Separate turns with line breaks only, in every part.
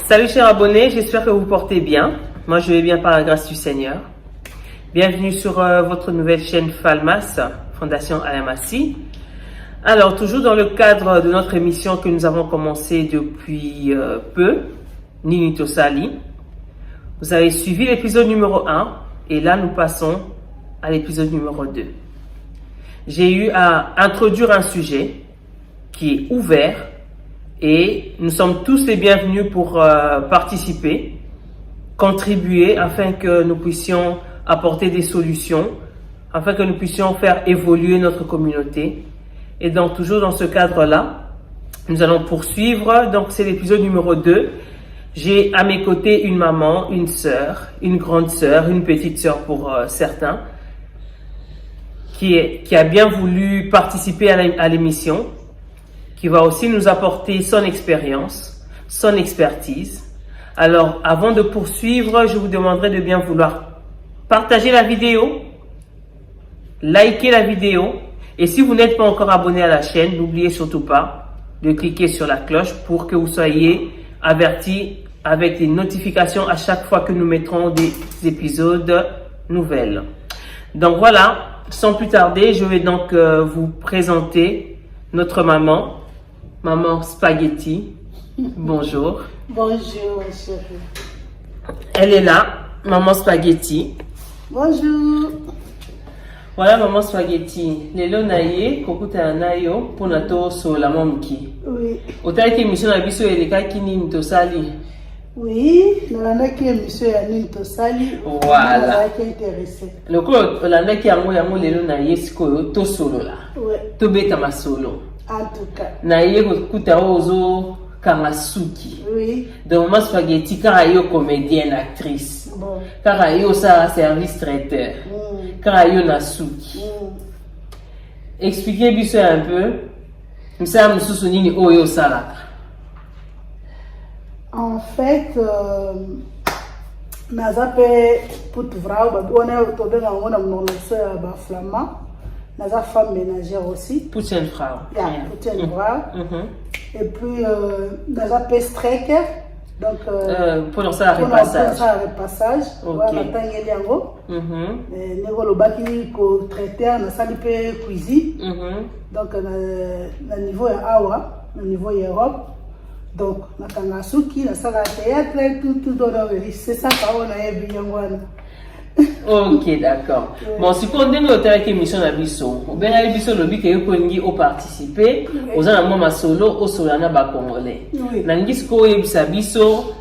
Salut chers abonnés, j'espère que vous portez bien. Moi je vais bien par la grâce du Seigneur. Bienvenue sur votre nouvelle chaîne Falmas, Fondation Alamassi. Alors toujours dans le cadre de notre émission que nous avons commencé depuis peu, Nini Tosali. Vous avez suivi l'épisode numéro 1 et là nous passons à l'épisode numéro 2. J'ai eu à introduire un sujet qui est ouvert et nous sommes tous les bienvenus pour participer, contribuer afin que nous puissions apporter des solutions, afin que nous puissions faire évoluer notre communauté. Et donc toujours dans ce cadre-là, nous allons poursuivre. Donc c'est l'épisode numéro 2. J'ai à mes côtés une maman, une sœur, une grande sœur, une petite sœur pour certains, qui a bien voulu participer à l'émission, qui va aussi nous apporter son expérience, son expertise. Alors, avant de poursuivre, je vous demanderai de bien vouloir partager la vidéo, liker la vidéo, et si vous n'êtes pas encore abonné à la chaîne, n'oubliez surtout pas de cliquer sur la cloche pour que vous soyez avertis avec des notifications à chaque fois que nous mettrons des épisodes nouvelles. Donc voilà, sans plus tarder, je vais donc vous présenter notre maman, Maman Spaghetti. Bonjour.
Bonjour, chérie.
Elle est là, Maman Spaghetti.
Bonjour.
Voilà, Maman Spaghetti. Lelo naye, kokuta nayo, pour nato so la momki.
Oui.
Ota ete mission na biso eleka kini ntosali.
Oui, nalandaki émission ya Nini Tosali.
Voilà.
Nazalaki intéressé.
Loko olandaki yango lelo naye sikoyo to solo la.
Oui.
To beta masolo.
En tout cas.
Naye kokuta ozo Kamasuki.
Oui.
Donc Maman Spaghetti car yo comédienne, actrice.
Bon.
Car yo ça service traiteur. Car yo nasuki. Expliquez biso un peu. Msa mususu nini oyo salaka.
En fait, naza pe pour vrai, on est tombé dans mon soeur ba flamand. Naza femme ménagère aussi.
Poutine Frau.
Yeah, Poutine Frau. Et puis naza pe striker. Donc
pour ça repassage.
Pour ça repassage. Voilà, tangeli yango. Nego lobaki ko traiteur na sali pe cuisine. Donc na niveau ya awa, na niveau ya Europe. Donc na kangasuki na sala théâtre tout dans c'est ça qu'on a eu bien voilà.
Ok, d'accord. Bon, si on donne au théâtre émission na biso, on bien biso lobi que yo kongi au participer, aux en mama solo au solana ba congolais. Nangis ko yebisa biso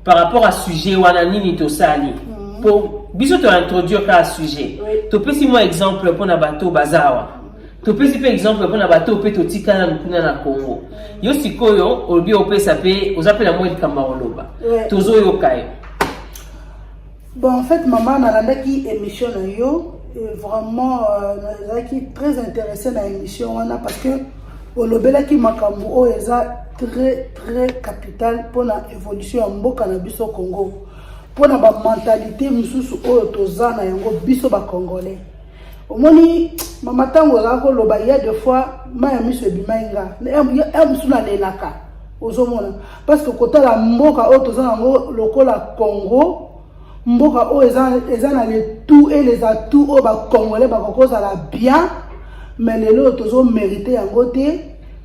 par rapport à sujet wana Nini Tosali. Pour biso te introduire ka sujet. To peux si moi exemple pour na bato bazawa. To peux si par exemple pour na bato pe to tikana mukuna na Congo. Yo sikoyo obi opesa pe ozapela moi kamaoloba. Tozo yo kayo.
Bon, en fait, maman a une émission vraiment très intéressée dans l'émission parce que le makambo est très très capital pour l'évolution de cannabis au Congo. Pour la mentalité mususu tozana yango biso ba congolais. Omoni mama tango zako loba ya deux fois maya miso bimainga. Ya musuna lelaka. Ozomona parce que kota la mboka tozana yango lokola Congo. Mboka o eza na les tout et les atouts au ba congolais ba kokoza la bien mais lelo tozo mériter yango te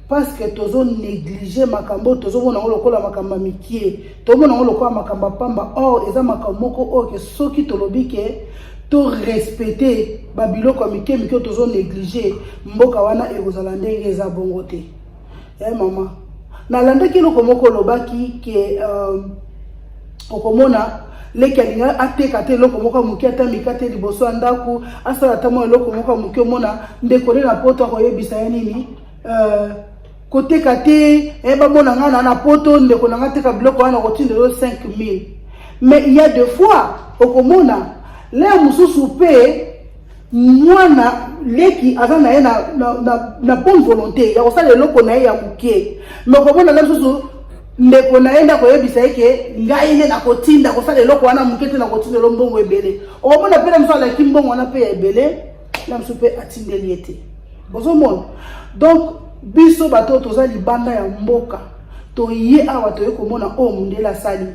parce que tozo négliger makambo tozo mona lokola makamba mikie to mona lokola makamba pamba or eza makambo ko o ke soki tolobi ke to respecter ba biloko mikie mikie tozo négliger mboka wana ekozala ndenge eza bongo te mama na landaki loko moko lobaki ke okomona lekelinga ateka te loko moko muki ata mikate liboso andaku asala tamo loko moko muki mona ndekole na poto ko yebisa ya nini koteka te ba mona ngana na poto ndeko na ngateka biloko wana kotindelo 5000 mais il y a deux fois okomona le mususu pe mwana leki azana ye na bonne volonté ya kosala loko na ye ya muki mais okomona le mususu ndeko naenda koyebisa yake ngai ne nakotinda kosala eloko wana mukete na kotinda lombongo ebele omona pela msala kimbongo wana pe ebele la msupe atindeli ete bozomona donc biso bato toza libanda ya mboka toye awa toye komona o mundela sali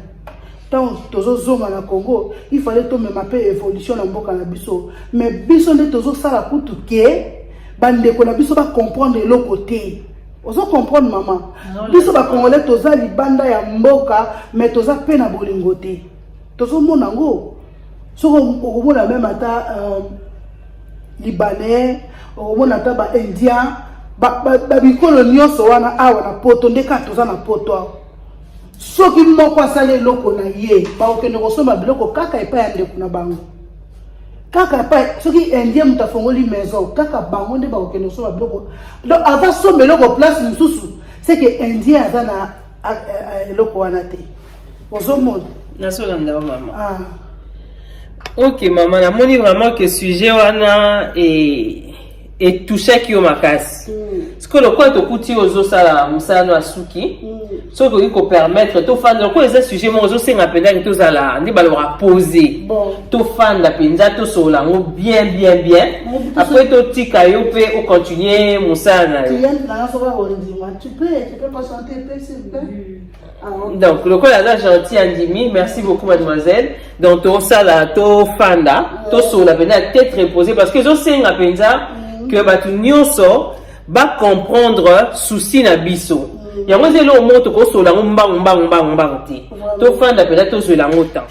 tant tozo zonga na Congo il fallait to même appeler évolution na mboka na biso mais biso nde tozo sala kutu ke bande ko na biso ba comprendre le côté ozo comprendre maman biso ba congolais toza libanda ya mboka mais toza pe na bolingo te tozo mona ngo soko okomona même ata libanais okomona ata ba indien ba bikolo nyonso wana awa na poto ndeka toza na poto awa soki moko asali eloko na ye baokende kosomba biloko kaka epai ya ndeko na bango kaka epai soki indien moto afongoli maison kaka bango nde baokende kosomba biloko donc ava somba eloko place mosusu c'est que indien aza na eloko wana te ozomona
nazolanda mama. Ok maman, namoni vraiment que sujet wana et touché qui au makasi. Ce que le quoi to kuti ozo sala musano asuki. Ce que il peut permettre to fan le quoi les sujets mo ozo senga penda que to sala ndi balora poser. To fan la penza to sola ngo bien. Après to tika yo pe o continuer musana.
Tu peux patienter un peu s'il vous plaît.
Donc le col là gentil Andimi, merci beaucoup mademoiselle. Donc to sala to fanda to sola penda tête reposée parce que zo senga penza que batu nyonso ba comprendre souci na biso. Ya mo zelo moto ko sola ngomba ti. To fanda penda to sola ngota.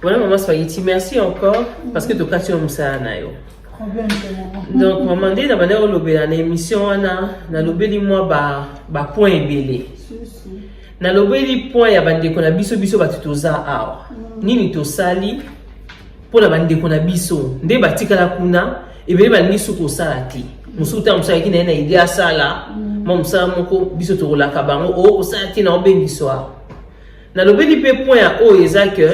Voilà maman Spaghetti, merci encore parce que to katio musana na yo. Donc maman dit na bana lobela na émission na lobeli moi ba point ebele. Na lobeli point ya bandeko na biso batu toza awa. Nini to sali pour la bandeko na biso nde batikala kuna ebele bani suko sala ti. Musuta musala ki na idea sala mo musala moko biso to la kabango o sala ti na obengiso. Na lobeli pe point ya o eza que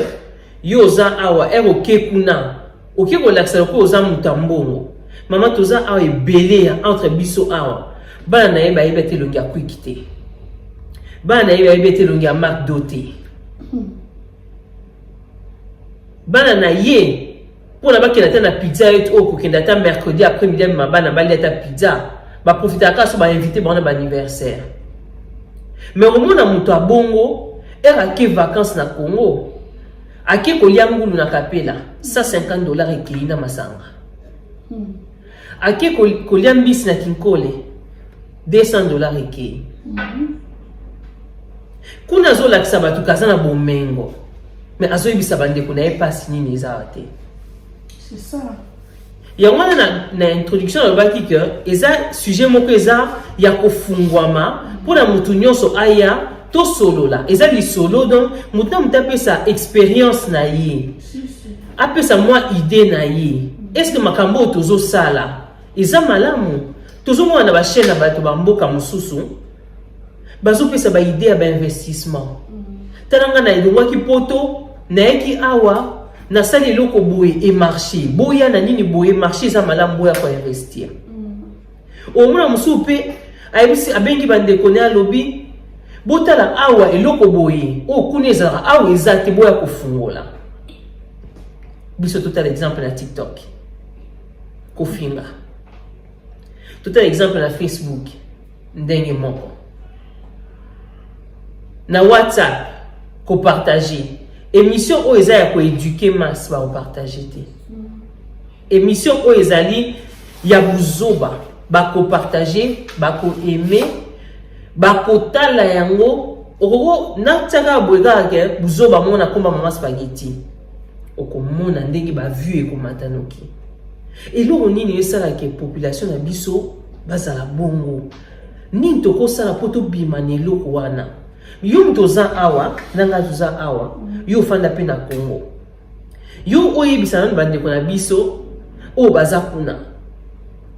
yo za awa eroke kuna oke ko laksa ko za mutambongo. Mama toza awa ebele ya entre biso awa. Bana na yeba yebete longi ya kwikite. Bana na yeba yebete longi ya mark doté. Bana na ye pour la bakela ta na pizza et au kokenda ta mercredi après midi ma bana bali ta pizza ba profiter ka so ba inviter bana ba anniversaire. Mais au moment na muto abongo era ke vacances na Congo. Ake ko liangulu na kapela $150 ekili na masanga. Ake ko liambisi na kinkole $200 ekili. Kuna zo lakisa batu kazana bomengo. Mais azo ibisa bande ko na epasi nini ezate.
C'est ça.
Il y a une introduction dans le que eza sujet moko eza ya kofungwama pour la mutu nyonso aya to solo la eza li solo donc mutu mutape sa expérience na ye ape sa moi idée na ye est-ce que makambo tozo sala eza malamu tozo mona na ba chaîne na bato ba mboka mususu bazo pesa ba idée ya ba investissement talanga na idonga ki poto na eki awa na sali loko boye et marché boya na nini boye marché za malamu boya ko investir au mona musupe ayebisi abengi bande konya lobby botala awa eloko boye o kuneza awa ezate boya ko fungola biso total exemple na TikTok ko finga total exemple na Facebook ndenge moko na WhatsApp ko partager émission o eza ya ko éduquer masse ba partager te émission o ezali ya buzoba ba ko partager ba ko aimer ba ko tala yango oko na tsaka boega ke buzoba mona komba mama spaghetti okomona ndenge ba vue ko matanoki eloko nini esala ke population na biso bazala bongo nini toko sala poto bimane eloko wana yo mtoza awa nanga tuza awa yo fanda pe na Congo yo oyebisa na bande ko na biso o baza kuna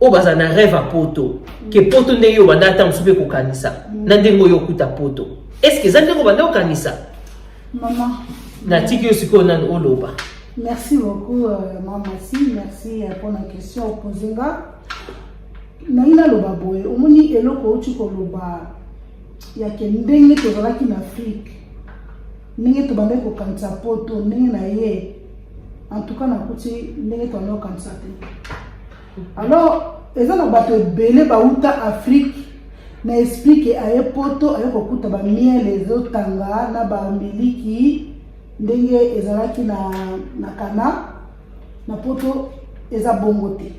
o baza na rêve a poto ke poto nde yo banda ta msupe ko kanisa na ndengo yo kuta poto est-ce que zande ko banda ko kanisa
maman
na tiki yo siko na oloba.
Merci beaucoup maman merci pour la question posée nga na ina loba boye omoni eloko uti ko loba ya ke ndenge tozalaki na Afrique ndenge tobande kokanisa poto ndenge na ye en tout cas na kuti ndenge tobande kokanisa te alors eza na bato ebele bauta Afrique na explique aye poto aye kokuta ba miel ezotanga na ba miliki ndenge ezalaki na kana na poto eza bongo te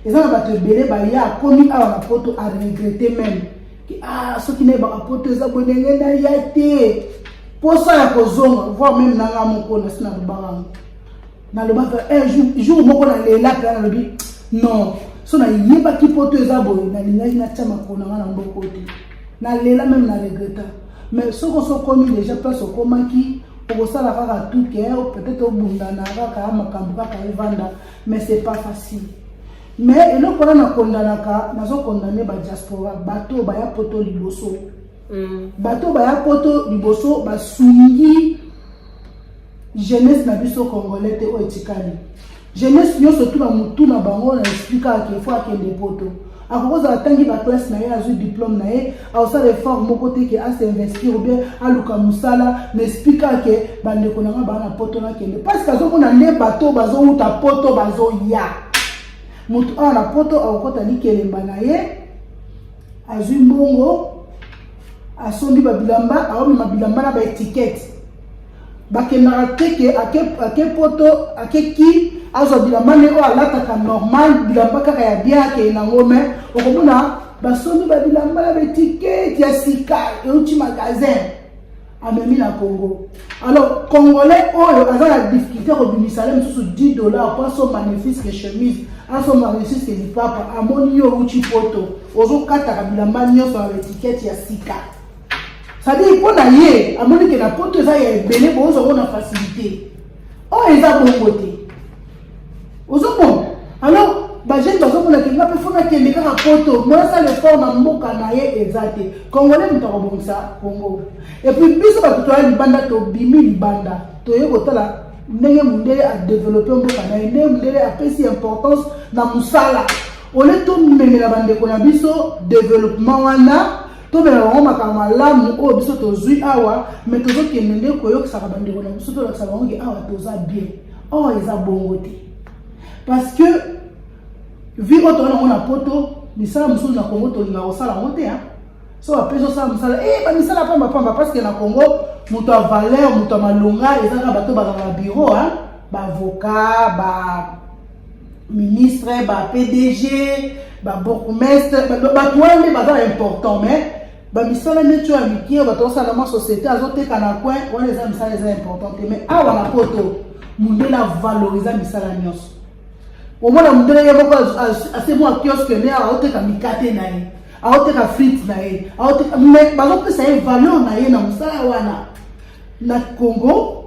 eza na bato ebele baya akomi awa na poto a regrette même ki soki na yebaka poto eza bonenge na ya te posa ya kozonga voire même nanga moko na sina lobangango na lobaka jour moko na lela mpe na lobi non so na yebaki poto eza boye nalingaki natia makolo nanga na mboko te na lela même na regretta mais soko sokomi déjà place okomaki okosala kaka tout cœur peut-être obundana kaka makambo kaka evanda mais c'est pas facile mais eloko wana nakondanaka nazokondane badiaspora bato baya poto liboso bato baya poto liboso basungi jeunesse na biso congolais te oyo etikali jeunesse nyonso tu na mutu na bango na expliquaka ke fo akende poto akokozala tangi baklasse na ye azwi diplôme na ye aosala effort moko te ke asinvestir ou bien aluka mosala na expliquaka ke bandeko nanga baa na poto nakende parce que azomona nde bato bazowuta poto bazoya mutu awa na poto akokota likelemba na ye azwi mbongo asombi babilamba aomema bilamba na baetikete bakendaka te ke ake poto akeki azwa bilamba ne oyo alataka normal bilamba kaka ya bien akei nango me okomona basombi babilamba na baetikete ya sika euti magasin amemi na Congo. Alors congolais oyo aza na difficulté kobimisa le mosusu $10 po asomba bénéfice ke chemise asomba bénéfice ke lipapa amoni yo uti poto ozokataka bilamba nyonso na baetikete ya sika. C'est-à-dire pour na ye amoni ke na poto eza ya ebele bozongo na facilité oyo eza bongo te ozomona. Alors bajeune bazomona ke ngape fona kende kaka poto moyasala effort na mboka na ye eza te congolais moto akobongisa Congo. Et puis biso bato toya libanda tobimi libanda toye kotala ndenge mundele adeveloppe mboka na ye ndenge mundele apesi importance na mosala ole tomemela bandeko na biso développement wana tomela bango makambo malamu oyo biso tozwi awa mais tozokende nde koyokisaka bandeko na biso tolakisa bango ke awa toza bien oyo eza bongo te parce que vi oyo toya nango na poto misala mosusu na Congo tolinga kosala yango te so apesi osala mosala bamisala pamba parce que na Congo moto ya valeur moto ya malonga ezaka bato bazala na bureau bavocat baministre bapdg babourgmestre bato wana nde bazala important mais bamisala neti oyo ya mikie bato osala ma société azoteka na coin wana eza misala eza important te mais awa na poto mundele avaloriza misala nyonso omona mundele ye moko asemo ya kioske ne aoteka mikate na ye aoteka frites na ye aoteka mais bazopesa ye valeur na ye na mosala wana na Congo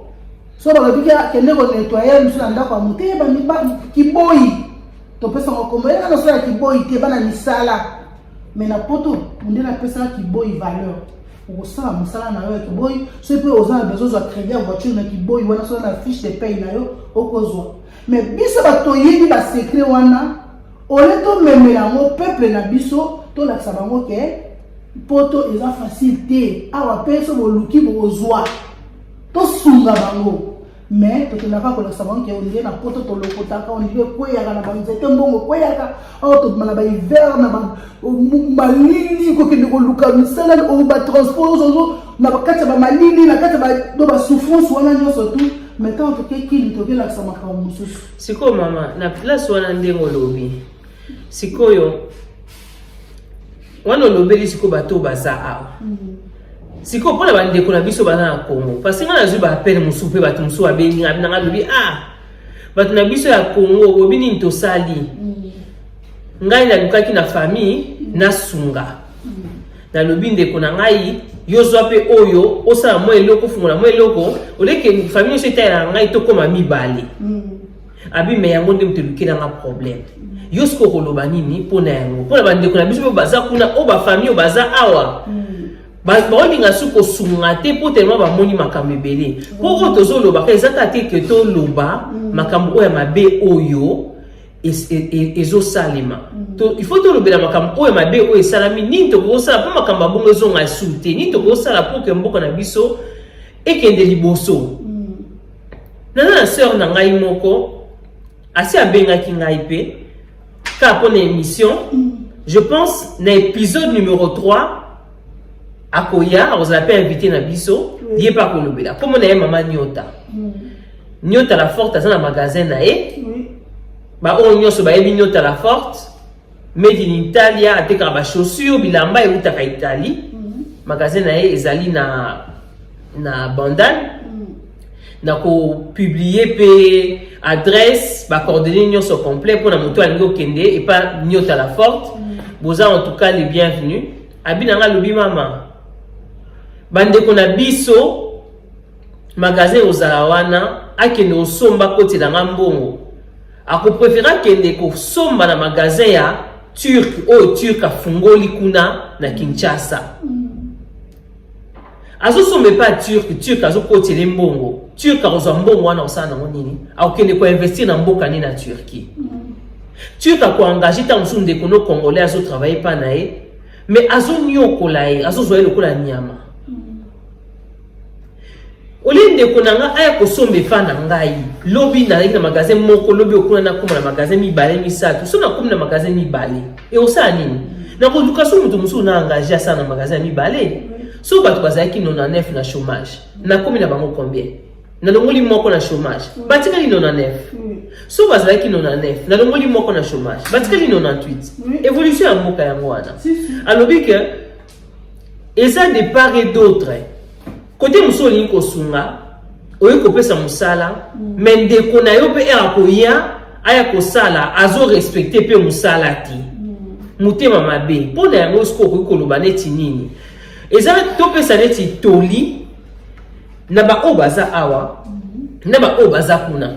so balobiki akende konettoye mosu na ndako ya moto kiboyi topesa ngo kombo ye kana osala kiboyi te bana misala mais na poto mundele apesaka kiboyi valeur okosala mosala na yo ya kiboyi so mpe oza na besoin ozwa crédit ya voiture na kiboyi wana so na fiche de paye na yo okozwa mais biso bato toyebi basekret wana ole tomemela yango peuple na biso tolakisa bango ke poto eza facile te awa mpe so boluki bozwa tosunga bango mais tokendaka kolakisa bango ke ondie na poto tolokotaka ondie kweyaka na banzete mbongo kweyaka awa tobima na bahiver na malili kokende koluka misala batransport ozo na bakati ya bamalili na kati ya basouffrance wana nyonso tu maintenant tokekili tokelakisa makambo mosusu
sikoyo mama na place wana ndenge olobi sikoyo wana olobeli sikoyo bato baza awa sikoyo mpona bandeko na biso baza na Congo parce que nga nazwi baapele mosusu mpe bato mosusu abengi nanga lobi bato na biso ya Congo obi nini tosali ngai nalukaki na famille nasunga nalobi ndeko na ngai yozwa mpe oyo osala mwa eloko ofungola mwa eloko oleke famille nyonso etayela ngai tokóma mibale abi me yango nde moto elukelanga problème yo siko okoloba nini mpona yango mpona bandeko na biso mpe baza kuna oyo bafamille oyo baza awa baolinga su kosunga te mpo telema bamoni makambo ebele mpo oyo tozolobaka ezaka te ke toloba makambo oyo ya mabe oyo ezosalema il faut tolobela makambo oyo mabe oyo esalami nini tokosala mpo makambo abongo ezonga esu te nini tokosala mpo ke mboka na biso ekende liboso naza na sœur na ngai moko asi abengaki ngai mpe kaka mpona émission je pense, dans l'épisode numéro 3, à Koya, on a pas invité Nabiso, il n'y a pas Kolobela. Comme on a maman Nyota. Nyota la forte, dans un magasin, bah, on y a ce baby Nyota la forte, made in Italia, à tes chaussures, bilamba et outaka Italie. Magasin, ezali na bandane. Na ko publier pe adresse ba coordonnées nyonso au complet pour na moto alingo kende et pas Nyota la forte. Boza en tout cas les bienvenus. Abinanga lobi mama. Bande kona biso magasin ozalawana akende osomba koti na mbongo. Ako préféra kende ko somba na magasin ya turc turc afungoli kuna na Kinshasa. Azo sombe pas turc azo koti le mbongo. Turc a reçu un bon mois dans ça, il faut investir dans beaucoup en Turquie. Turc a engagé tant de Congolais à travailler pas naé, mais à son nio kolaé, à son zoé le kola nyama. Au lieu de konanga aya kosombe fana ngai, lobby na le magasin moko lobby okuna na kuma na magasin mi balé mi sa, tout ça na kuma na magasin mi balé. Et au ça nini? Na ko education mutu musu na engagé ça na magasin mi balé. So ba to bazaki 99 na chômage. Na komi na bango combien? Na longoli moko na chômage. Batika li 99. So bazala ki 99. Na longoli moko na chômage. Batika li 98. Évolution en moka yango wana. Alors que eza de part et d'autre. Côté musoli ko sunga, oyo ko pesa musala, mais de ko na yo pe era ko ya aya ko sala azo respecter pe musala ti. Mutema mabe. Pona yango sko ko koloba neti nini. Eza to pesa neti toli. Naba obaza awa, naba obaza kuna.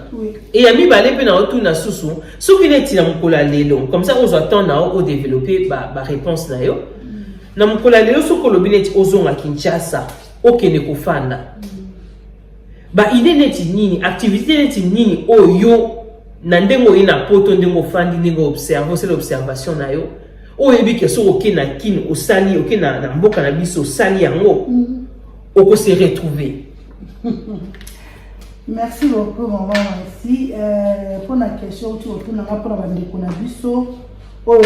Et ami balé pe na otuna susu, soki neti na mukola lelo, comme ça on attend na o développer ba réponse na yo. Na mukola lelo soko lobineti ozonga Kinshasa, okene kofanda. Ba ide neti nini, activité neti nini oyo na ndengo ina poto ndengo fandi ndengo observer, c'est l'observation na yo. Oyebi ke so okena kin osali, okena na mboka na biso osali yango. Oko se retrouver.
Merci beaucoup, maman. Merci. Pour la question, tu retournes pour la bande de Biso au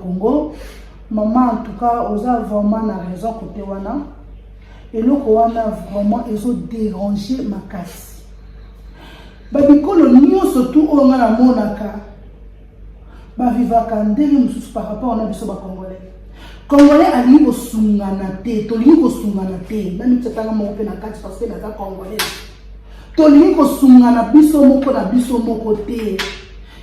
Congo. Maman, en tout cas, on a vraiment raison côté wana. Et le Rwanda vraiment ils ont dérangé ma casse. Babikolo nyo surtout on a la monaka. Ba vivaka ndenge mususu par rapport na biso ba Congolais. Congolais ali ko sungana te, to li ko sungana te. Nani tsetanga mo pe na kati parce que na ka Congolais. To li ko sungana biso moko na biso moko te.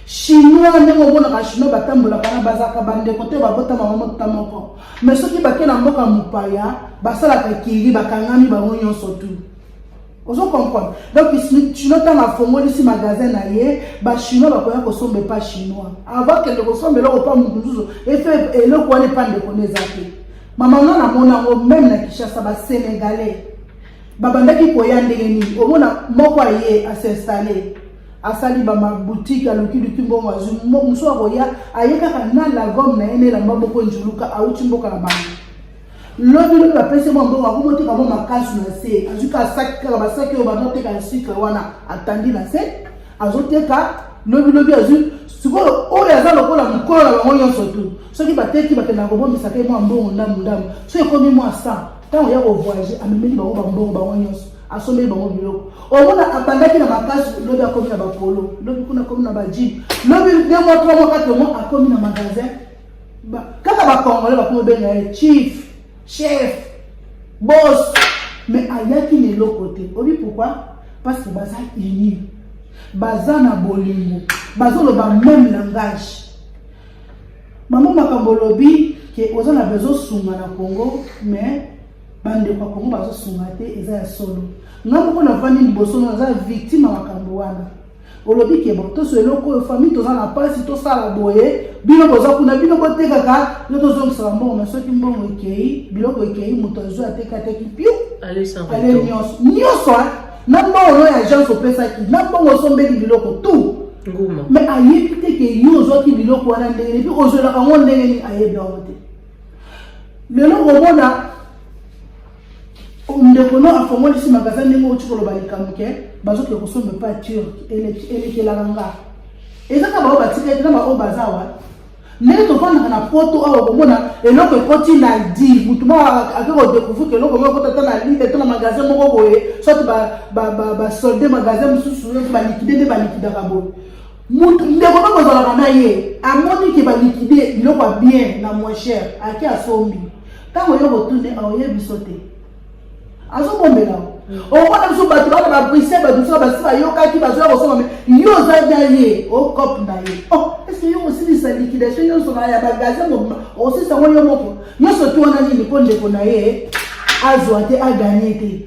Chinois ndenge bona ka chinois batambola kana bazaka bande kote babota mama tamoko. Mais soki bakena mboka mupaya, basala ka kiri bakangami bango nyonso tu. Ozo comprendre. Donc chinois tanga fongoli si magasin na ye, ba chinois bakoya ko sombe pas chinois. Avant que le kosombe lo pas mutuzo, et fait et le ko ne pas de connaissance. Maman na mona ngo même na Kinshasa ba sénégalais. Babandaki ko yandenge ni, o mona moko ye a s'installer. Asali ba ma boutique à l'oki du kimbo wazu muso akoya ayeka kana la gomme na ene la maboko njuluka auti mboka la bana. Lobi ba pese mo mbongo akomote ka mo makasu na se azuka saki ka ba saki o ba note ka sucre wana atandi na se azoteka lobi azu siko o ya za lokola mukolo la bango nyonso tu soki bateki bakena ko bomisa ke mo mbongo ndamu so ekomi mo asa tant ya ko voyager amemeli bango ba mbongo bango nyonso asomeli bango biloko omona abandaki na makasi lobi akomi na bapolo lobi kuna akomi na bajib lobi 2 mois 3 mois 4 mois akomi na magasin kaka bakongole bakomi benga ye chief chef boss mais ayaki ne lokote obi pourquoi parce que baza uni baza na bolingo bazolo ba même langage maman makambo lobi ke ozana bezo sunga na Congo mais bande kwa Congo bazo sunga te eza ya solo ngambo ko na vandi liboso na za victime makambo wana olobi ke bon to so eloko famille to za na pasi to sala boye bino boza kuna bino boteka ka yo to zo sala mbongo na soki mbongo ekei biloko ekei moto zo ateka teki piu allez nyonso na mbongo no ya agence opesa ki na mbongo sombeli biloko tout nguma mais ayebi te ke yo zo ki biloko wana ndenge puis ozola ka ngonde ndenge ayebi awote lelo romona ndeko no afongoli si magasin ndenge ochikolo balikamuke bazoke kosombe pa turc ele kelanga ezaka bao batika ete na bao bazawa ndenge tofandaka na poto awa komona eloko ekoti na di mutu moko ake kodécouvrir ke eloko moko ekota na lile to na magasin moko boye soit basolde magasin mosusu balikide nde balikidaka boye mutu ndeko mpe kozalaka na ye amoni ke balikide biloko ya bien na moins cher ake asombi ntango yo kotunde aoyebi biso te azobombela okona biso bato bana babrise bato biso basi bayokaki bazoya kosomba me yo oza na ye ocope na ye estce yo osilisa liquidation nyonso na ya magasin mobima osilisa ngo yo moko nyonso ti wana nini mpo ndeko na ye azwa te aganye te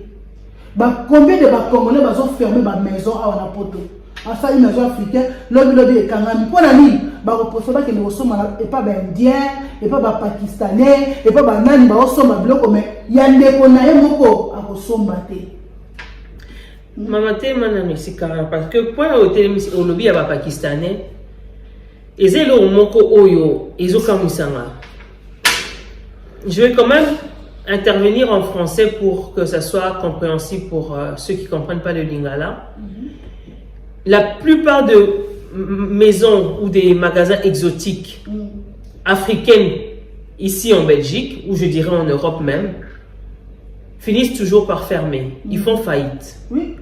combien de bacongolais bazoferme bamaison awa na poto asali maison africain lobi ekangami mpo na nini bakoposa bakende kosomba epa baindien epa bapakistanais epa banani baosomba biloko me ya ndeko na ye moko akosomba te.
Mama tema na mesika parce que point au lobby ya bapakistanais eza eloko moko oyo ezokamwisanga. Je vais quand même intervenir en français pour que ça soit compréhensible pour ceux qui ne comprennent pas le lingala. La plupart de maisons ou des magasins exotiques africains ici en Belgique, ou je dirais en Europe même, finissent toujours par fermer. Ils font faillite.
Oui.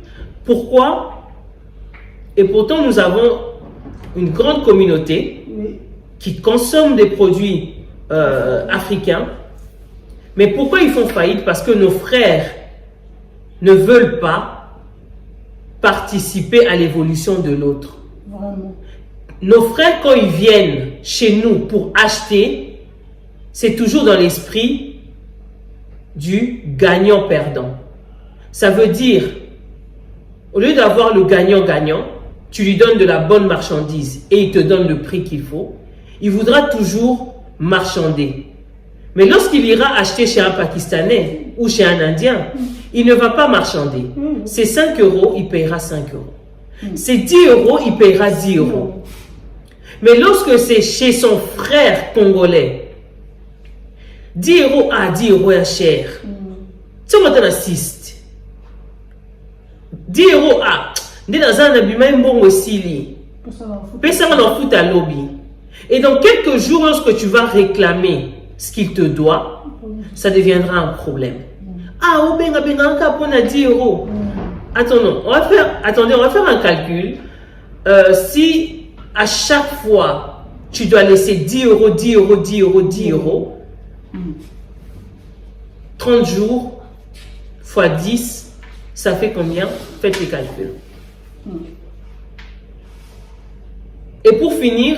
Pourquoi? Et pourtant, nous avons une grande communauté qui consomme des produits africains. Mais pourquoi ils font faillite? Parce que nos frères ne veulent pas participer à l'évolution de l'autre. Nos frères, quand ils viennent chez nous pour acheter, c'est toujours dans l'esprit du gagnant-perdant. Ça veut dire, au lieu d'avoir le gagnant-gagnant, tu lui donnes de la bonne marchandise et il te donne le prix qu'il faut, il voudra toujours marchander. Mais lorsqu'il ira acheter chez un Pakistanais ou chez un Indien, il ne va pas marchander. C'est 5 €, il paiera 5 €. C'est 10 €, il paiera 10 €. Mais lorsque c'est chez son frère congolais, 10 € à 10 € est cher. C'est maintenant 6. 10 € à et dans quelques jours, lorsque tu vas réclamer ce qu'il te doit, ça deviendra un problème. Ah, on a 10 €. Attendons, on va faire un calcul. Si à chaque fois, tu dois laisser 10 €, 10 €, 10 €, 10 €, 30 jours fois 10, ça fait combien? Faites les calculs. Et pour finir,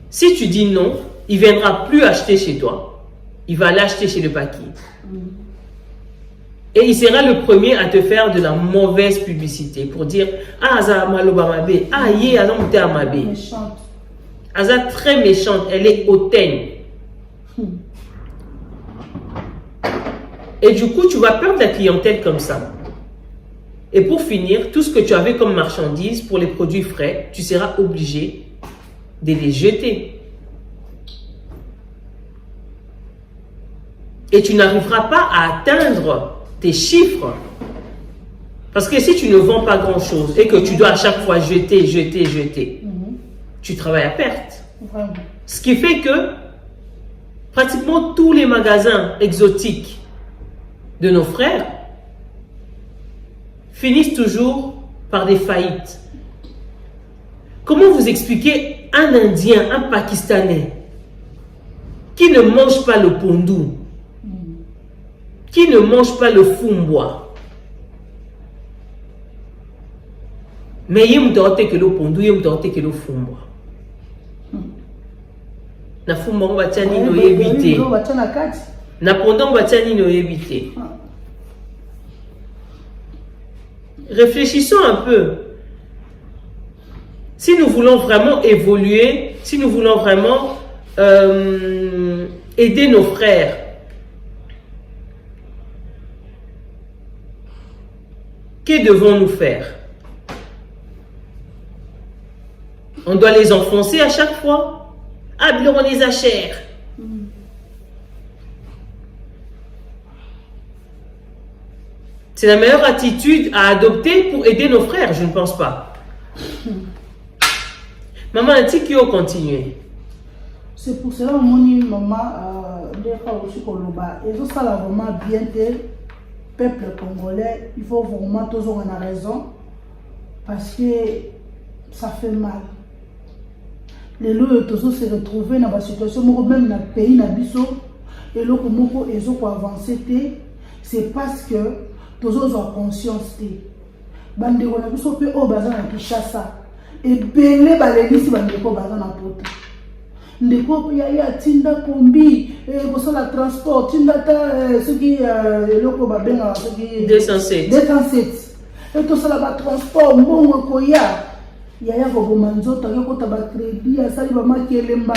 si tu dis non, il ne viendra plus acheter chez toi. Il va l'acheter chez le Paki. Et il sera le premier à te faire de la mauvaise publicité pour dire ah, ça maloba mabe, ah, yé, ça monte à mabe.
Méchante.
Aza très méchante, elle est hautaine. Et du coup, tu vas perdre la clientèle comme ça. Et pour finir, tout ce que tu avais comme marchandise pour les produits frais, tu seras obligé de les jeter. Et tu n'arriveras pas à atteindre tes chiffres. Parce que si tu ne vends pas grand-chose et que tu dois à chaque fois jeter, tu travailles à perte.
Vraiment.
Ce qui fait que pratiquement tous les magasins exotiques de nos frères finissent toujours par des faillites. Comment vous expliquer un Indien, un Pakistanais qui ne mange pas le pondou, qui ne mange pas le fumbwa, mais il me doit que le pondou, il me doit que le fumbwa. Na fumbwa on va tani no éviter. Na pondou on va tani no éviter. Réfléchissons un peu. Si nous voulons vraiment évoluer, si nous voulons vraiment aider nos frères, que devons-nous faire? On doit les enfoncer à chaque fois. Ah, bien, on les achète. C'est la meilleure attitude à adopter pour aider nos frères, je ne pense pas. Maman, a-t-il qu'il faut continuer?
C'est pour cela que mon maman aussi et ça là vraiment bien que peuple congolais, il faut vraiment toujours en a raison parce que ça fait mal. Les lois toujours se retrouver dans la situation même dans le pays na biso et là comment ils ont avancer c'est parce que toujours ont conscience bande on a biso pe au bazar na Kinshasa et belé balelisi bande ko bazar na poto ndeko ya tinda kombi et pour la transport tinda ta ce qui loko ba benga ce qui
207
et tout ça la transport mbongo koya yaya koboma nzoto akokota bacrédit asali bamakelemba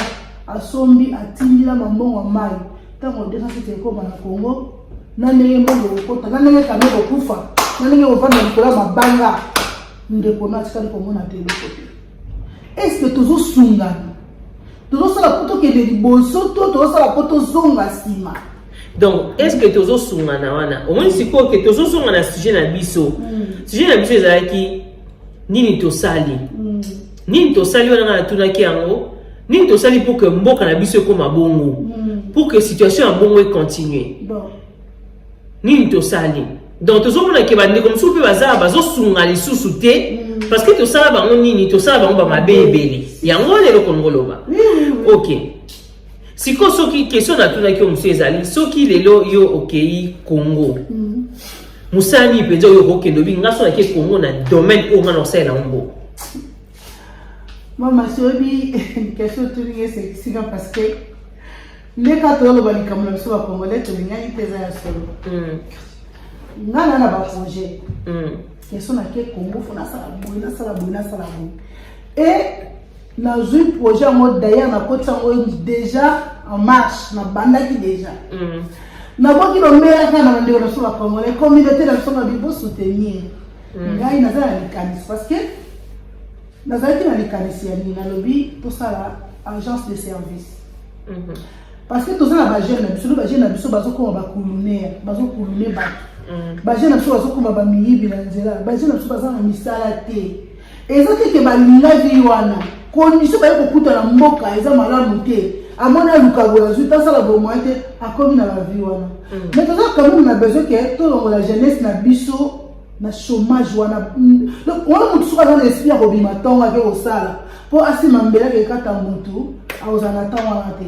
asombi atindila mambongo ya mai ntango 207 ekoma na Congo na ndenge mbongo kokota na ndenge kame kokufa na ndenge kovanda likolo ya mabanga ndeko na atikali komona te eloko te. Est-ce que tozosungana tozosala po tokende liboso to tozosala po tozonga nsima?
Donc est-ce que tozosungana wana omoni sikoyo ke tozosungana sujet na biso sujet na biso ezalaki nini tosali nini tosali wana na tunaki yango nini tosali pour que mboka na biso ekoma bongo pour que situation ya bongo continue nini tosali donc tozomona ke bandeko mosusu mpe bazala bazosunga lisusu te parce que tosala bango nini tosala bango bamabe ebele yango wana eloko ngoloba ok siko soki question na tunaki yo mosusu ezali soki lelo yo okei Congo musani mpenza oyo okokende obi nga so nake Congo na domaine oyo nga na osalela ngo
mama sobi question tulingi sexika parce que leka toloba likambo na biso ba Congolais tolingani mpeza ya solo nga na ba projet question nake Congo fo nasala boye et nazwi projet yango d'ailleurs nakoti yango déjà en marche na bandaki déjà naboki lomelaka na bandeko na biso ba Congolais communauté na biso na bibo soutenir ngai nazala na likanisi parce que nazalaki na likanisi ya nini nalobi tosala agence de service parce que toza na bajeune na biso bazokoma bakulune bato bajeune na biso bazokoma bamiyibi na nzela bajeune na biso baza na misala te eza teke balinga vi wana condition baye kokuta na mboka eza malamu te amoni aluka boya zwi tasala bomoi te akomi na bavi wana mais toza quand même na besoin ke tolongola jeunesse na biso na chômage wana wana mutu soki aza na esprit ya kobima ntongo ake kosala mpo asima mbelaka ekata mutu akozala na ntongo wana te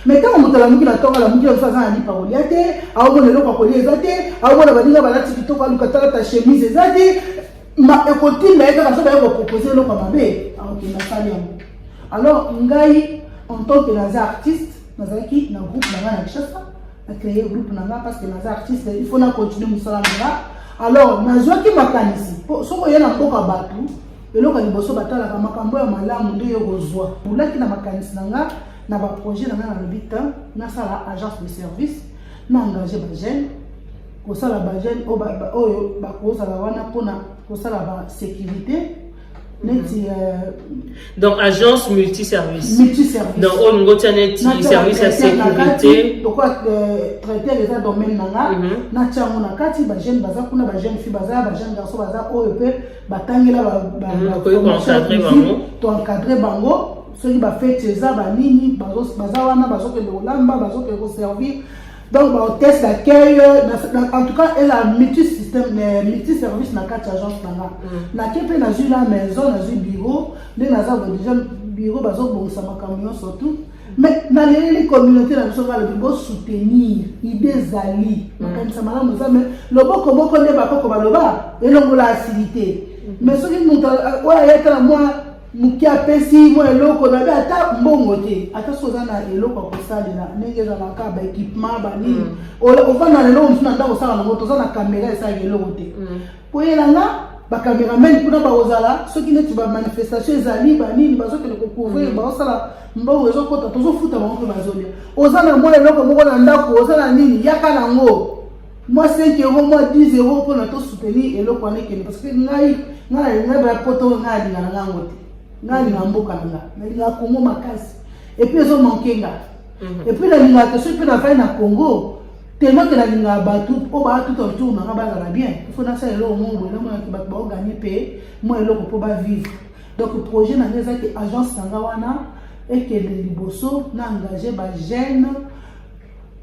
mais ntango moto alamuki na ntongo alamuki na biso aza na lipa kolia te aomona eloko akolia eza te aomona baninga balati kitoko aluka talata chemise eza te ekotinda ye kaka so baye kopropose eloko mabe akokenda sali yango. Alors ngai en tant que naza artiste nazalaki na groupe nanga na Kinshasa na créé groupe nanga parce que naza artiste il faut na continuer musala nanga. Alors nazwaki makanisi soko ye na mboka bato eloko liboso batalaka makambo ya malamu nde yo kozwa ulaki na makanisi nanga na baprojet nanga na lobi ta nasala agence de service na engagé bajeune kosala bajeune oyo bakozala wana mpona kosala basécurité neti
donc agence multiservice donc on ngotia neti service à sécurité
donc traiter les domaines nanga na tiango na kati ba jeune baza kuna ba jeune fille baza ba jeune garçon baza oyo pe batangela to encadrer bango soki ba fête eza ba nini baza wana bazokende kolamba bazokende ko servir donc ba test d'accueil en tout cas elle a multi-service na kati agence nanga na kepe na jus la maison na jus bureau nde naza déjà bureau bazobongisa makambo nyonso surtout mais na leli communauté na biso kala bibo soutenir idée ezali makanisa malamu eza mais loboko moko nde bakoko baloba elongola acidité mais soki moto oyo ayetala mwa muki apesi mwa eloko na be ata mbongo te ata soza na eloko akosalela ndenge ezalaka baéquipement banini ovanda lelo mosu na ndako osala nango toza na caméra esalaka eloko te po yelanga bacaméramen kuna bakozala soki neti bamanifestation ezali banini bazokende kocouvrir baosala mbongo ezokota tozofuta bango mpe bazolia oza na mwa eloko moko na ndako oza na nini yaka nango mwa 5 euro mwa 10 euro mpona tosoutenir eloko wana ekende parce que ngai bapoto ngai alingana ngango te ngai na mboka nanga nalinga Congo makasi et puis ezo mankenga et puis nalinga te soki mpe na vai na Congo tellement que nalinga bato o ba tout autour nanga bazala bien il faut nasala eloko mongo elomonaki bato baoganye mpe mwa eloko mpo bavivre donc projet nanga ezaki agence nanga wana et que les liboso na engagé ba jeunes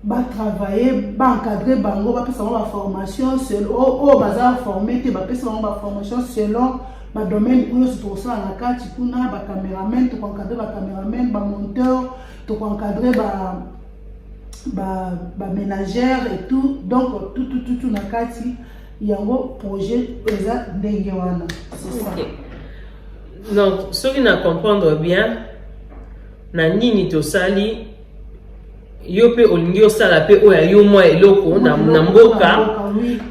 ba travailler ba encadrer bango ba pesa ba formation selon bazar formé te ba pesa ba formation selon ba domaine où se trouve ça na kati kuna ba cameraman to encadrer ba cameraman ba monteur to encadrer ba ménagère et tout donc tout na kati yango projet eza ndenge wana c'est ça.
Donc ce qui n'a comprendre bien na nini to sali yo pe olingi osala pe oya yo mwa eloko na mboka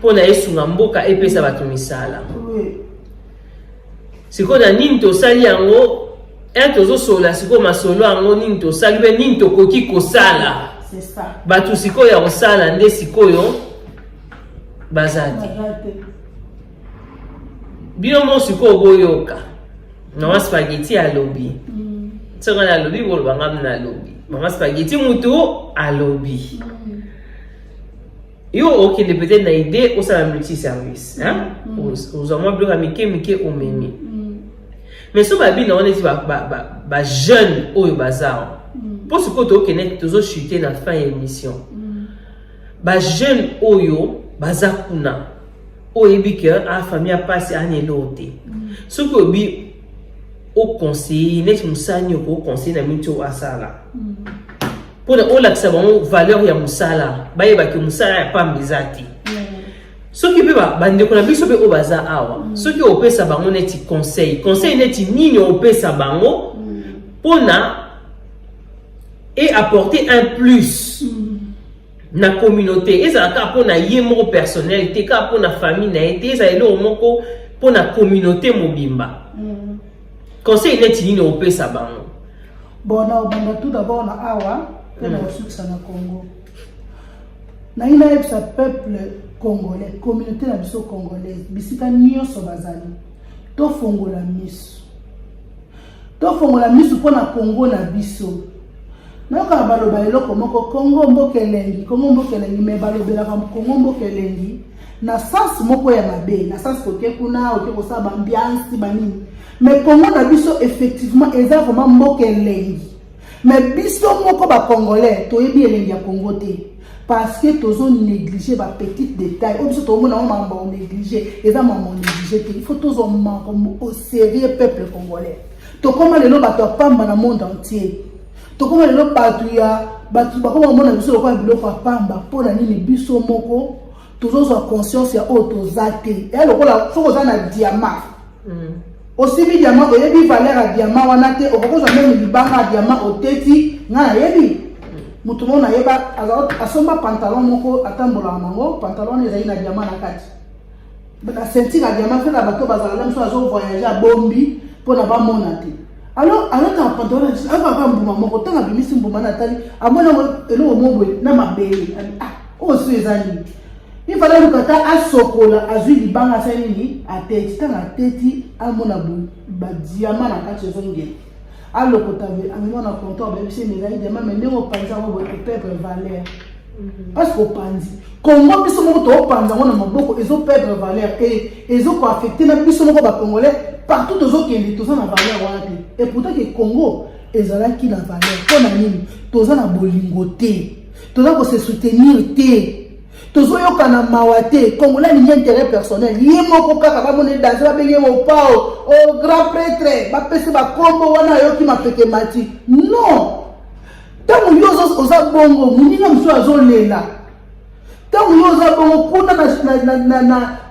po na esunga mboka epesa bato misala. Siko na nini to sali yango tozo sola siko masolo yango nini to sali be nini to koki kosala.
C'est ça.
Bato siko ya osala nde siko yo bazati. Bino mo siko boyoka. Na spaghetti à lobby. C'est quand la lobby pour banga na lobby. Mama spaghetti mutu à lobby. Yo ok de peut-être na idée au ça multi service, hein? Aux hommes blancs mike au memi. Mais so babi na on est ba jeune au bazar. Pour ce que tu connais toujours chuter na fin émission. Ba jeune oyo bazar kuna. Oyebi que a famille a passé année l'autre. Ce que bi au conseil, net musani au conseil na mito asala. Pour le haut l'accès valeur ya musala, baye ba ke musala ya pas mizati. Ce qui peut ba bande ko na biso be o baza awa. Ce qui opesa bango neti conseil neti nini opesa bango pona et apporter un plus na communauté. Et ça ka pona yemo personnel, te ka pona famille na été ça elo moko pona communauté mobimba. Conseil net nini opesa bango.
Bon na obanda tout d'abord na awa pe na succès na Congo. Na ina epsa peuple congolais, communauté na biso congolaise, bisika nyonso bazali. To fongola misu pona Congo na biso. Na ka baloba eloko moko Congo mbokelengi me balobela ka Congo mbokelengi na sens moko ya mabe, na sens koke kuna oke ko sa ambiance banini. Mais Congo na biso effectivement eza vraiment mbokelengi. Mais biso moko ba congolais to yebi elengi ya Congo te parce que tozo négliger ba petite détail. O biso to mona mamba on négliger, eza mamba on négliger te. Il faut tozo mamba au sérieux peuple congolais. To koma lelo bato pamba na monde entier. To koma lelo bato ya bato ba koma mona biso ko biloko pamba pona nini biso moko tozo so conscience ya auto zate. Et lokola foko za na diamant. Aussi bi diamant o yebi valeur à diamant wana te o ko zo même libanga diamant o teti ngana yebi mutu mona yeba asomba pantalon moko atambola nango pantalon ezali na diamant na kati ba sentir na diamant fait la bato bazala mso azo voyager a bombi pona ba mona te alors ta pantalon ava mbuma moko tanga bimisi mbuma na tali amona elo mobwe na mabele o so ezali il fallait que ta asokola azui libanga sanini ateti tanga teti amona ba diamant na kati ezongeli alors que tu as un compteur de ces médailles de mais ne pas penser à perdre valeur parce que panzi Congo biso moko to panza ngona maboko ezo perdre valeur et ezo ko affecter na biso moko ba congolais partout tozo kende toza na valeur wana et pourtant que Congo ezala ki na valeur pona nini toza na bolingo te toza ko se soutenir te tozo yokana mawate congolais ni intérêt personnel yemo kaka ba mone danser ba benge mo pao au grand prêtre ba pese ba kombo wana yoki mapeke mati non tango yozo oza bongo muninga mso azolela tango yozo bongo kuna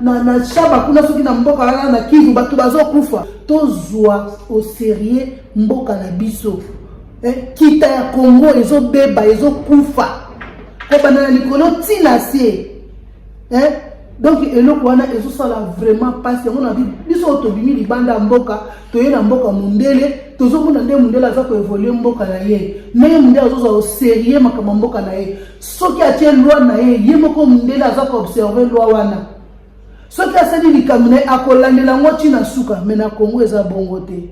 na shaba kuna soki na mboka wana na Kivu batu bazokufa tozwa au sérieux mboka na biso kita ya Congo ezobeba ezokufa na likolo tina se donc eloko wana ezosala vraiment passe yango na biso tobimi libanda mboka toye na mboka mundele tozomona nde mundele aza ko évoluer mboka na ye mais mundele azoza au sérieux makama mboka na ye soki atie loi na ye moko mundele aza ko observer loi wana soki asali likambo na ye akolandela ngo tina suka mais na Congo eza bongo te.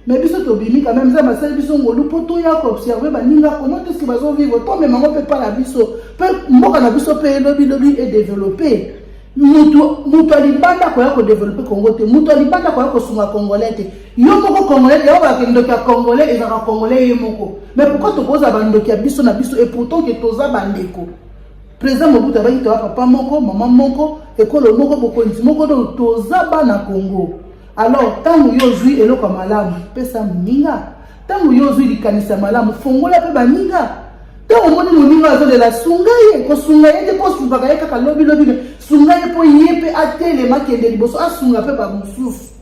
Mais biso to bimi quand même ça ma sel biso ngolu poto ya ko observer ba ninga comment est-ce que bazo vivre toi même on peut pas la biso peut mboka na biso pe lobi est développé mutu alibanda kwa développer Congo te, mutu alibanda kwa sunga congolais te. Yo moko congolais, yo ba ndoki ya congolais et za congolais ye moko. Mais pourquoi tu poses ba ndoki ya biso na biso et pourtant que toza bandeko. Président Mobutu abaki to papa moko, maman moko, ekolo moko bokonzi moko do toza bana Congo. Alors tant yo zui eloko malamu, pesa minga. Tant yo zui likanisa malamu, fongola pe ba minga. Tant moni moninga zo de la sungaye, ko sungaye te ko sunga ye kaka lobi sungaye po yepe atele makende liboso asunga pe ba mususu.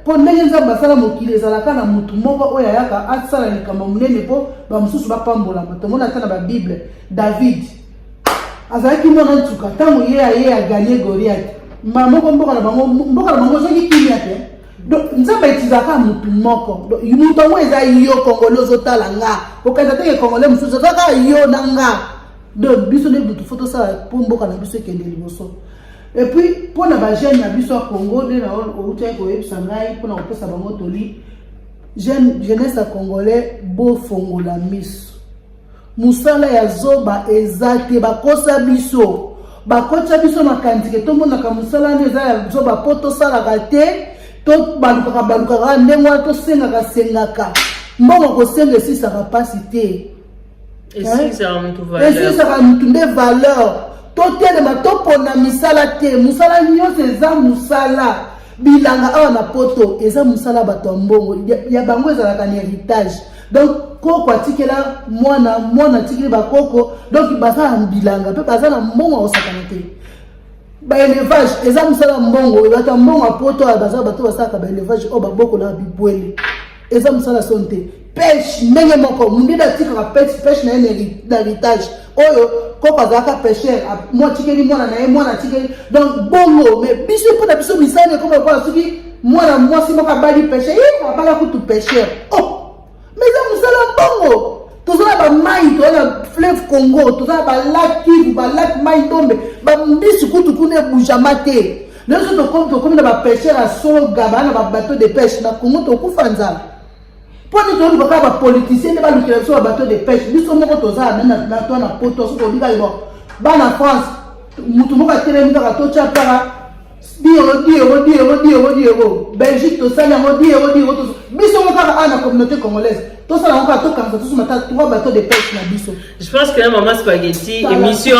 Po ndenge nzamba sala mokili ezalaka na mutu moko oyo ayaka asala likambo munene po ba mususu bapambola tomona ata na ba Bible David azalaki mwana ntuka ntango ye aganye Goliath moko mboka na bango soki kimia te donc nzamba etizaka mutu moko mutu yango eza yo Congolais ozotala nga okaza teke Congolais mususu kaka yo na nga donc biso nde butu fo tosala po mboka na biso ekende liboso. Et puis, pour la jeune à Congo, jeunesse congolais, beau fongo la miss. Moussala ya zoba ezate bakosa biso. Bakosa biso makandike to mona ka musala neza ya zoba poto sala gate to baluka ndengwa to sengaka. Mbongo ko senga si sa capacité.
Et si ça a mutu valeur.
Et si ça a mutu valeur. Totel ma topona misala te musala nyonso eza musala bilanga awa na poto eza musala bato mbongo ya bango ezalaka na héritage donc koko atikela mwana tikeli bakoko donc baza bilanga pe baza na mbongo osakana te ba élevage eza musala mbongo bato mbongo poto baza bato basaka ba élevage o baboko na bibwele eza musala sonte pêche ndenge moko mundida tika pêche na héritage oyo koko azaka pêcheur moi tikeli mwana na ye mwana tikeli donc bongo mais biso po na biso misane comme quoi soki mwana mwasi moko abali pêcheur abala kutu pêcheur mais ça musala bongo tozala ba mai toza fleuve Congo tozala ba lac Kivu ba lac mai tombe ba mbisi kutu kune bujama te leso to comme na ba pêcheur a solo gaba na ba bateau de pêche na Congo to kufanzala. Pour nous donner des politiciens, des bateaux de pêche, nous sommes tous na poto, so ko en France, mutu moka tele mika to chapara 10 euros, Belgique to sala 10 euros, biso moka ana communauté congolaise. To sala moka to kanza to mata 3 bateaux de pêche na biso.
Je pense que la maman spaghetti émission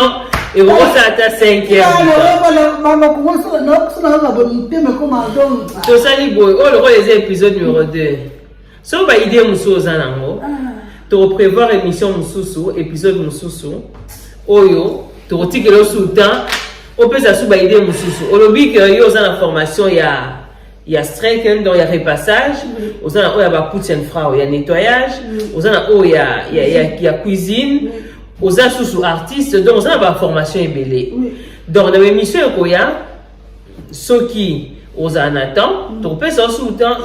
et on va à 5 heures.
Maman comment ça na ba bonne mais comment donc.
To sali boy, le roi les épisode numéro 2. So ba idée mususu zanango to prévoir émission mususu épisode mususu oyo to tikelo sultan o pesa su ba idée mususu olobi que yo za la formation ya strike donc ya repassage ozana oya ba poutine frau ya nettoyage ozana oya ya cuisine oza susu artiste donc ozana ba formation ebele donc dans l'émission koya soki ozana temps to pesa sultan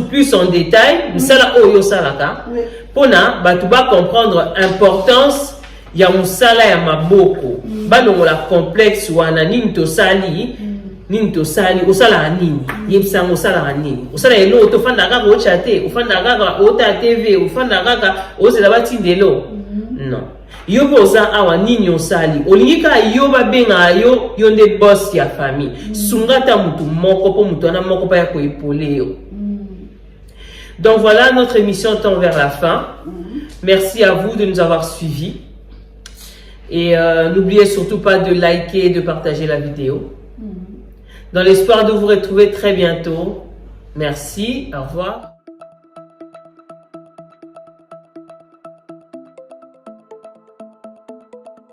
plus en détail, musala oyo salaka. Pona batuba comprendre l'importance ya musala ya maboko. Balongo la complexe wana nini to sali, osala nini, yebisa osala nini. Osala elo to fanda kaka o chate, ofanda kaka o ta TV, ofanda kaka o se la batindelo. Non. Yo boza awa nini osali olingika yo babenga yo nde boss ya famille sungata mutu moko po mutu ana moko pa ya ko épauler yo. Donc voilà, notre émission tend vers la fin. Merci à vous de nous avoir suivis et n'oubliez surtout pas de liker et de partager la vidéo dans l'espoir de vous retrouver très bientôt. Merci, au revoir.